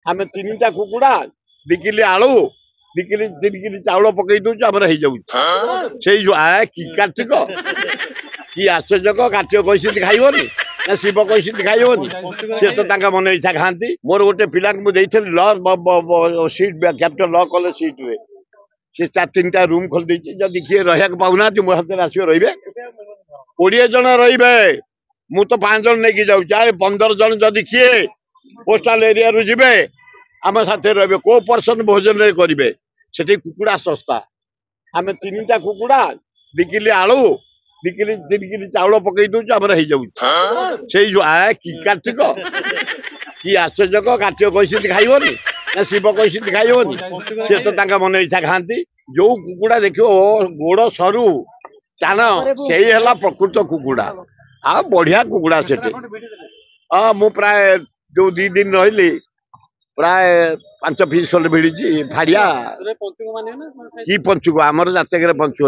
आम 3टा कुकुड़ा 2 किलो आलू 3 किलो चाउल पकई दौर आम हो कि कार्तिक कि आश्चर्य कार्तिक कही खाइबनी ना शिव कही खाइबनी सी तो मन इच्छा खाती मोर गोटे पिला ल सीट कैपिटल ल कॉलेज सीट रे सी 3टा रूम खोल देती जदि किए रहा पाऊना मो हाथ में आसो रे 20 जन रे मु तो 5 जन नहीं जाऊँ 15 जन जदि किए पोस्टाल एरिया रु जीवे आम साथे रे को पर्सन भोजन करेंगे से कुकुड़ा सस्ता आम 3टा कुकुड़ा 2 किलो आलू 3 किलो चाउल पकई दौर आम हो कि कार्तिक कि आश्चर्य कार्तिक कही खाइबनी ना शिव कही खाइबनी सी तो मन इच्छा खाती जो कुकुड़ा देख गोड़ सरू चान से प्रकृत कुकुड़ा आ बढ़िया कुकुड़ा से मु प्राय जो 2 दिन रही प्राय 5 पीस खंड भिड़ी भाड़िया कि पंचुक आमर जातक पंचुक